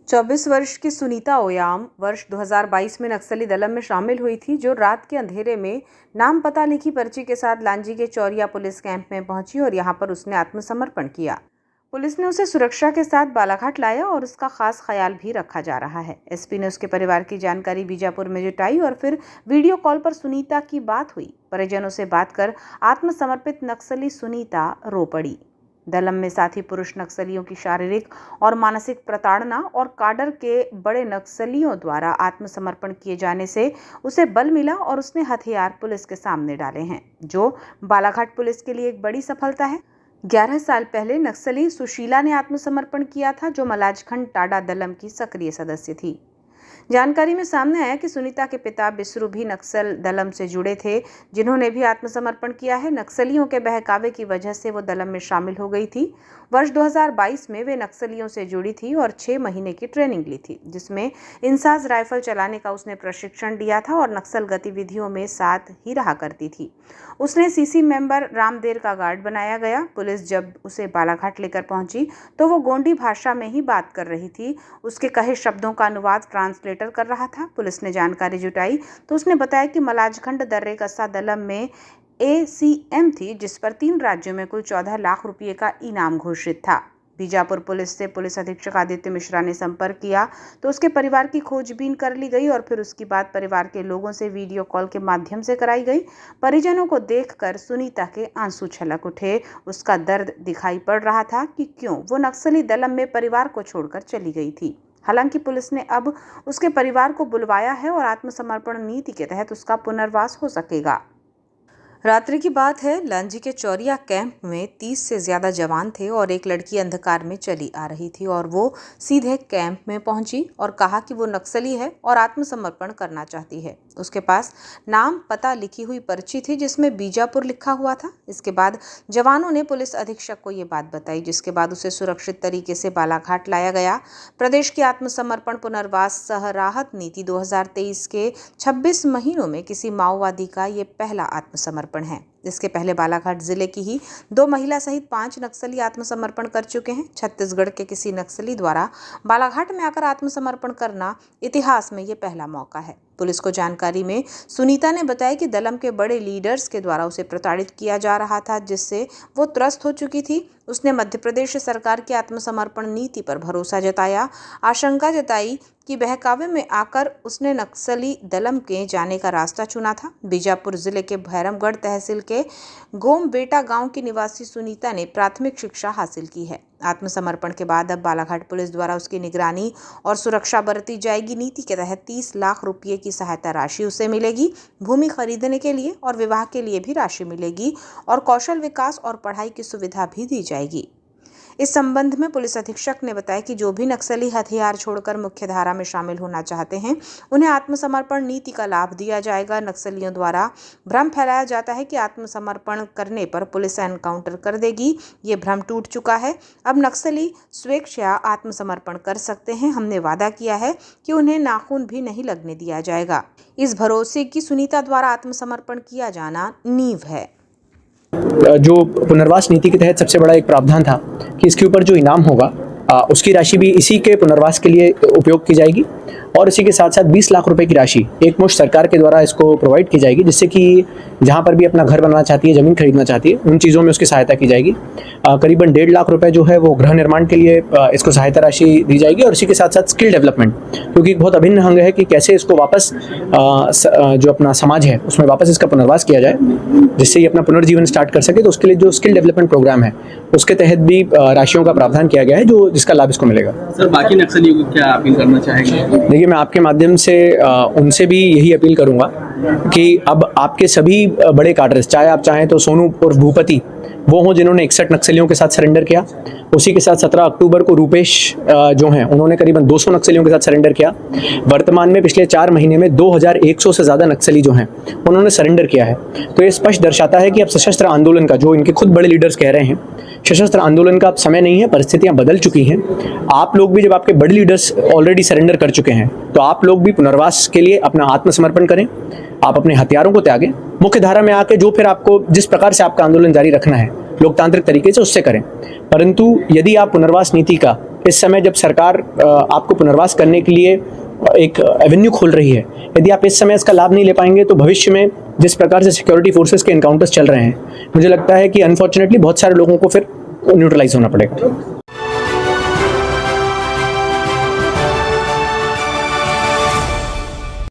24 वर्ष की सुनीता ओयाम वर्ष 2022 में नक्सली दलम में शामिल हुई थी, जो रात के अंधेरे में नाम पता लिखी पर्ची के साथ लांजी के चौरिया पुलिस कैंप में पहुंची और यहां पर उसने आत्मसमर्पण किया। पुलिस ने उसे सुरक्षा के साथ बालाघाट लाया और उसका खास ख्याल भी रखा जा रहा है। एसपी ने उसके परिवार की जानकारी बीजापुर में जुटाई और फिर वीडियो कॉल पर सुनीता की बात हुई। परिजनों से बात कर आत्मसमर्पित नक्सली सुनीता रो पड़ी। दलम में साथी पुरुष नक्सलियों की शारीरिक और मानसिक प्रताड़ना और काडर के बड़े नक्सलियों द्वारा आत्मसमर्पण किए जाने से उसे बल मिला और उसने हथियार पुलिस के सामने डाले हैं, जो बालाघाट पुलिस के लिए एक बड़ी सफलता है। 11 साल पहले नक्सली सुशीला ने आत्मसमर्पण किया था, जो मलाजखंड टाडा दलम की सक्रिय सदस्य थी। जानकारी में सामने आया कि सुनीता के पिता बिसरू भी नक्सल दलम से जुड़े थे, जिन्होंने भी आत्मसमर्पण किया है। नक्सलियों के बहकावे की वजह से वो दलम में शामिल हो गई थी। वर्ष 2022 में वे नक्सलियों से जुड़ी थी और 6 महीने की ट्रेनिंग ली थी, जिसमें इंसास राइफल चलाने का उसने प्रशिक्षण लिया था और नक्सल गतिविधियों में साथ ही रहा करती थी। उसने सीसी मेंबर रामदेर का गार्ड बनाया गया। पुलिस जब उसे बालाघाट लेकर पहुंची तो वो गोंडी भाषा में ही बात कर रही थी। उसके कहे शब्दों का अनुवाद ट्रांसलेटर कर रहा था। पुलिस ने जानकारी जुटाई तो उसने बताया कि मलाजखंड दर्रे कस्सा दलम में ACM थी, जिस पर 3 राज्यों में कुल 14 लाख रुपये का इनाम घोषित था। बीजापुर पुलिस से पुलिस अधीक्षक आदित्य मिश्रा ने संपर्क किया तो उसके परिवार की खोजबीन कर ली गई और फिर उसकी बात परिवार के लोगों से वीडियो कॉल के माध्यम से कराई गई। परिजनों को देखकर सुनीता के आंसू छलक उठे। उसका दर्द दिखाई पड़ रहा था कि क्यों वो नक्सली दलम में परिवार को छोड़कर चली गई थी। हालांकि पुलिस ने अब उसके परिवार को बुलवाया है और आत्मसमर्पण नीति के तहत उसका पुनर्वास हो सकेगा। रात्रि की बात है, लांजी के चौरिया कैंप में 30 से ज्यादा जवान थे और एक लड़की अंधकार में चली आ रही थी और वो सीधे कैंप में पहुंची और कहा कि वो नक्सली है और आत्मसमर्पण करना चाहती है। उसके पास नाम पता लिखी हुई पर्ची थी जिसमें बीजापुर लिखा हुआ था। इसके बाद जवानों ने पुलिस अधीक्षक को ये बात बताई, जिसके बाद उसे सुरक्षित तरीके से बालाघाट लाया गया। प्रदेश की आत्मसमर्पण पुनर्वास सह राहत नीति 2023 के 26 महीनों में किसी माओवादी का ये पहला आत्मसमर्पण है। इसके पहले बालाघाट जिले की ही 2 महिला सहित 5 नक्सली आत्मसमर्पण कर चुके हैं। छत्तीसगढ़ के किसी नक्सली द्वारा बालाघाट में आकर आत्मसमर्पण करना इतिहास में ये पहला मौका है। पुलिस को जानकारी में सुनीता ने बताया कि दलम के बड़े लीडर्स के द्वारा उसे प्रताड़ित किया जा रहा था, जिससे वो त्रस्त हो चुकी थी। उसने मध्य प्रदेश सरकार की आत्मसमर्पण नीति पर भरोसा जताया, आशंका जताई कि बहकावे में आकर उसने नक्सली दलम के जाने का रास्ता चुना था। बीजापुर जिले के भैरमगढ़ तहसील के गोमबेटा गांव की निवासी सुनीता ने प्राथमिक शिक्षा हासिल की है। आत्मसमर्पण के बाद अब बालाघाट पुलिस द्वारा उसकी निगरानी और सुरक्षा बरती जाएगी। नीति के तहत 30 लाख रुपये की सहायता राशि उसे मिलेगी। भूमि खरीदने के लिए और विवाह के लिए भी राशि मिलेगी और कौशल विकास और पढ़ाई की सुविधा भी दी जाएगी। इस संबंध में पुलिस अधीक्षक ने बताया कि जो भी नक्सली हथियार छोड़कर मुख्य धारा में शामिल होना चाहते हैं, उन्हें आत्मसमर्पण नीति का लाभ दिया जाएगा। नक्सलियों द्वारा भ्रम फैलाया जाता है कि आत्मसमर्पण करने पर पुलिस एनकाउंटर कर देगी। ये भ्रम टूट चुका है। अब नक्सली स्वेच्छा आत्मसमर्पण कर सकते हैं। हमने वादा किया है कि उन्हें नाखून भी नहीं लगने दिया जाएगा। इस भरोसे की सुनीता द्वारा आत्मसमर्पण किया जाना नींव है। जो पुनर्वास नीति के तहत सबसे बड़ा एक प्रावधान था कि इसके ऊपर जो इनाम होगा उसकी राशि भी इसी के पुनर्वास के लिए उपयोग की जाएगी और इसी के साथ साथ 20 लाख रुपए की राशि एक मुश्त सरकार के द्वारा इसको प्रोवाइड की जाएगी, जिससे कि जहां पर भी अपना घर बनवाना चाहती है, ज़मीन खरीदना चाहती है, उन चीज़ों में उसकी सहायता की जाएगी। करीबन 1.5 लाख रुपए जो है वो गृह निर्माण के लिए इसको सहायता राशि दी जाएगी और इसी के साथ साथ स्किल डेवलपमेंट, क्योंकि बहुत अभिन्न अंग है कि कैसे इसको वापस जो अपना समाज है उसमें वापस इसका पुनर्वास किया जाए, जिससे ये अपना पुनर्जीवन स्टार्ट कर सके। तो उसके लिए जो स्किल डेवलपमेंट प्रोग्राम है उसके तहत भी राशियों का प्रावधान किया गया है, जो जिसका लाभ इसको मिलेगा। सर, बाकी नक्सलियों को क्या अपील करना चाहेंगे? देखिए, मैं आपके माध्यम से उनसे भी यही अपील करूंगा कि अब आपके सभी बड़े काडर्स, चाहे आप चाहें तो सोनू और भूपति वो हों जिन्होंने 61 नक्सलियों के साथ सरेंडर किया, उसी के साथ 17 अक्टूबर को रूपेश जो हैं उन्होंने करीबन 200 नक्सलियों के साथ सरेंडर किया। वर्तमान में पिछले 4 महीने में 2100 से ज़्यादा नक्सली जो हैं उन्होंने सरेंडर किया है। तो ये स्पष्ट दर्शाता है कि अब सशस्त्र आंदोलन का, जो इनके खुद बड़े लीडर्स कह रहे हैं, सशस्त्र आंदोलन का अब समय नहीं है, परिस्थितियां बदल चुकी हैं। आप लोग भी, जब आपके बड़े लीडर्स ऑलरेडी सरेंडर कर चुके हैं, तो आप लोग भी पुनर्वास के लिए अपना आत्मसमर्पण करें। आप अपने हथियारों को त्यागें, मुख्य धारा में आके जो फिर आपको जिस प्रकार से आपका आंदोलन जारी रखना है लोकतांत्रिक तरीके से, उससे करें। परंतु यदि आप पुनर्वास नीति का इस समय जब सरकार आपको पुनर्वास करने के लिए एक एवेन्यू खोल रही है, यदि आप इस समय इसका लाभ नहीं ले पाएंगे तो भविष्य में जिस प्रकार से सिक्योरिटी फोर्सेस के एनकाउंटर्स चल रहे हैं, मुझे लगता है कि अनफॉर्चुनेटली बहुत सारे लोगों को फिर न्यूट्रलाइज होना पड़ेगा।